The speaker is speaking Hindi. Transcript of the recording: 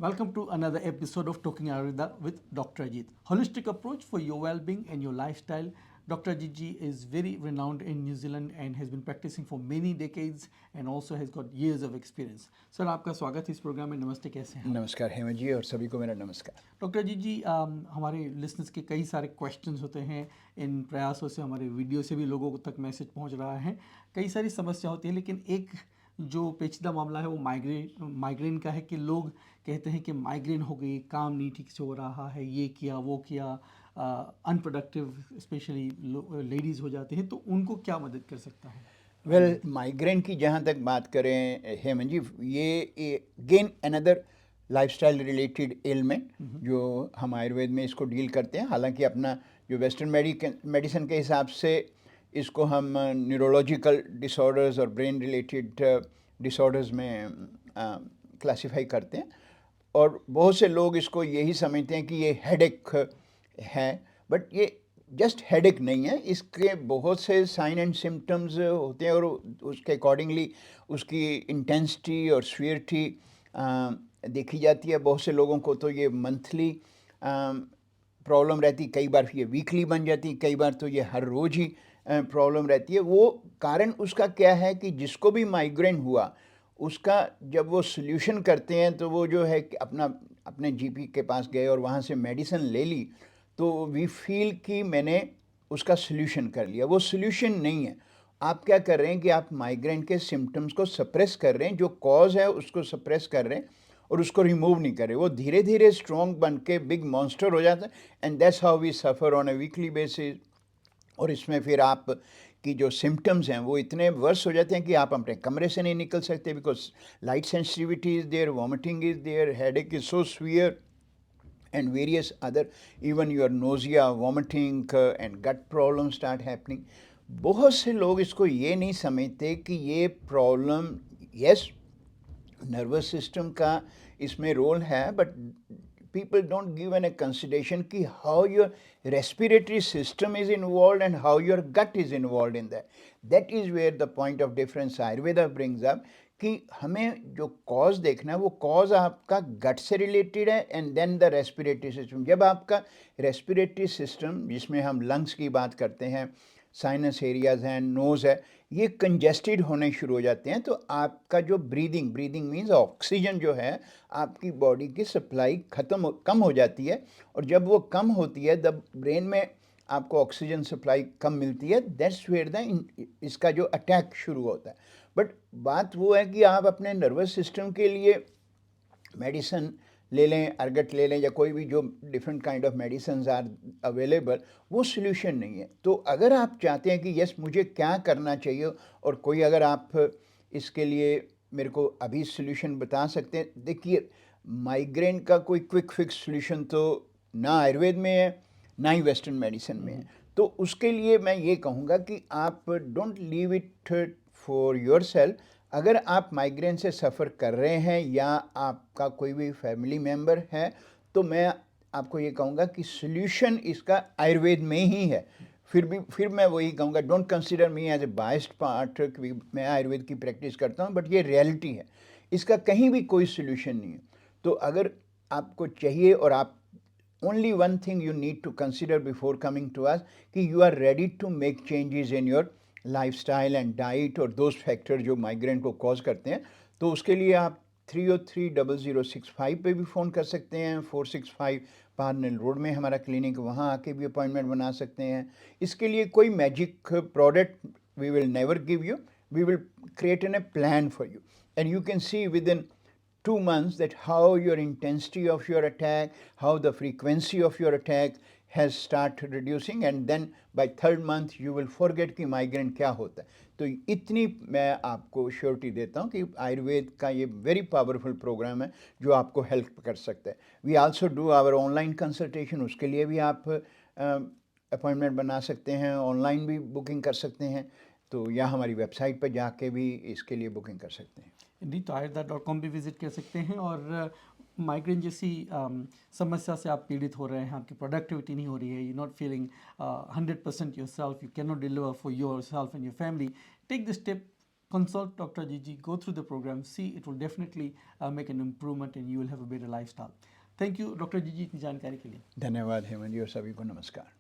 Welcome to another episode of Talking Ayurveda with Dr. Ajit. Holistic approach for your well-being and your lifestyle. Dr. Ajit ji is very renowned in New Zealand and has been practicing for many decades and also has got years of experience. Sir आपका स्वागत है इस प्रोग्राम में. नमस्ते, कैसे हैं? नमस्कार हेमंत जी और सभी को मेरा नमस्कार. डॉक्टर अजीत जी, हमारे लिसनर्स के कई सारे क्वेश्चंस होते हैं. इन प्रयासों से हमारे वीडियो से भी लोगों तक मैसेज पहुंच रहा है. कई सारी समस्या होती है, लेकिन एक जो पेचीदा मामला है वो माइग्रेन का है कि लोग कहते हैं कि माइग्रेन हो गई, काम नहीं ठीक से हो रहा है, ये किया वो किया, अनप्रोडक्टिव स्पेशली लेडीज़ हो जाते हैं. तो उनको क्या मदद कर सकता है? वेल माइग्रेन की जहाँ तक बात करें हेमंत जी, ये again another lifestyle related element जो हम आयुर्वेद में इसको डील करते हैं. हालांकि अपना जो वेस्टर्न मेडिसिन के हिसाब से इसको हम न्यूरोलॉजिकल डिसऑर्डर्स और ब्रेन रिलेटेड डिसऑर्डर्स में क्लासिफाई करते हैं. और बहुत से लोग इसको यही समझते हैं कि ये हेडेक है, बट ये जस्ट हेडेक नहीं है. इसके बहुत से साइन एंड सिम्टम्स होते हैं और उसके अकॉर्डिंगली उसकी इंटेंसिटी और सीवियरिटी देखी जाती है. बहुत से लोगों को तो ये मंथली प्रॉब्लम रहती, कई बार ये वीकली बन जाती, कई बार तो ये हर रोज़ ही प्रॉब्लम रहती है. वो कारण उसका क्या है कि जिसको भी माइग्रेन हुआ उसका जब वो सोल्यूशन करते हैं तो वो जो है कि अपने जीपी के पास गए और वहाँ से मेडिसिन ले ली, तो वी फील कि मैंने उसका सोल्यूशन कर लिया. वो सोल्यूशन नहीं है. आप क्या कर रहे हैं कि आप माइग्रेन के सिम्टम्स को सप्रेस कर रहे हैं, जो कॉज है उसको सप्रेस कर रहे हैं और उसको रिमूव नहीं कर रहे. वो धीरे धीरे स्ट्रॉन्ग बन के बिग मॉन्स्टर हो जाता है and that's how we suffer on a weekly basis. और इसमें फिर आप की जो सिम्टम्स हैं वो इतने वर्स हो जाते हैं कि आप अपने कमरे से नहीं निकल सकते, because light sensitivity is there, vomiting is there, headache is so severe and various other, even your nausea, vomiting and gut problems start happening. बहुत से लोग इसको ये नहीं समझते कि ये प्रॉब्लम यस नर्वस सिस्टम का इसमें रोल है, but people don't give an a consideration कि how your respiratory system is involved and how your gut is involved in that. That is where the point of difference Ayurveda brings up कि हमें जो कॉज देखना है वो कॉज आपका गट से रिलेटेड है and then the respiratory system. जब आपका रेस्पिरेटरी सिस्टम, जिसमें हम लंग्स की बात करते हैं, साइनस एरियाज हैं, नोज़ है, ये कंजेस्टेड होने शुरू हो जाते हैं, तो आपका जो ब्रीदिंग मीन्स ऑक्सीजन जो है आपकी बॉडी की सप्लाई कम हो जाती है. और जब वो कम होती है, जब ब्रेन में आपको ऑक्सीजन सप्लाई कम मिलती है, दैट्स वेयर द इसका जो अटैक शुरू होता है. बट बात वो है कि आप अपने नर्वस सिस्टम के लिए मेडिसिन ले लें, अर्गट ले लें, या कोई भी जो different kind of medicine are available, वो सोल्यूशन नहीं है. तो अगर आप चाहते हैं कि यस मुझे क्या करना चाहिए, और कोई अगर आप इसके लिए मेरे को अभी सोल्यूशन बता सकते हैं, देखिए माइग्रेन का कोई क्विक फिक्स सोल्यूशन तो ना आयुर्वेद में है ना ही वेस्टर्न मेडिसिन में है. तो उसके लिए मैं ये कहूँगा कि आप don't leave it for your self. अगर आप माइग्रेन से सफ़र कर रहे हैं या आपका कोई भी फैमिली मेम्बर है, तो मैं आपको ये कहूँगा कि सोल्यूशन इसका आयुर्वेद में ही है. फिर मैं वही कहूँगा, don't consider me as a biased part, मैं आयुर्वेद की प्रैक्टिस करता हूँ, बट ये रियलिटी है. इसका कहीं भी कोई सोल्यूशन नहीं है. तो अगर आपको चाहिए, और आप only one thing you need to consider before coming to us कि you are ready to make changes in your lifestyle and diet और those factors जो माइग्रेन को कॉज करते हैं. तो उसके लिए आप 303-0065 पे भी फ़ोन कर सकते हैं. 465 पार्नल रोड में हमारा क्लिनिक, वहाँ आके भी अपॉइंटमेंट बना सकते हैं. इसके लिए कोई magic product we will never give you. We will create an a plan for you and you can see with in 2 months that how your intensity of your attack, how the frequency of your attack has started reducing, and then by 3rd month you will forget कि माइग्रेन क्या होता है. तो इतनी मैं आपको श्योरिटी देता हूँ कि आयुर्वेद का ये वेरी पावरफुल प्रोग्राम है जो आपको हेल्प कर सकता है. We also do our online consultation. उसके लिए भी आप अपॉइंटमेंट बना सकते हैं, ऑनलाइन भी बुकिंग कर सकते हैं. तो या हमारी वेबसाइट पर जाके भी इसके लिए बुकिंग कर सकते हैं. नहीं तो ayurveda.com भी विजिट कर सकते हैं. और माइग्रेन जैसी समस्या से आप पीड़ित हो रहे हैं, आपकी प्रोडक्टिविटी नहीं हो रही है, you not feeling 100% yourself, you can not deliver for yourself and your family, take the step, consult Dr. Gigi, go through the program, see it will definitely make an improvement and you will have a better lifestyle. Thank you, Dr. Gigi, इतनी जानकारी के लिए. धन्यवाद हेमंत जी और सभी को नमस्कार.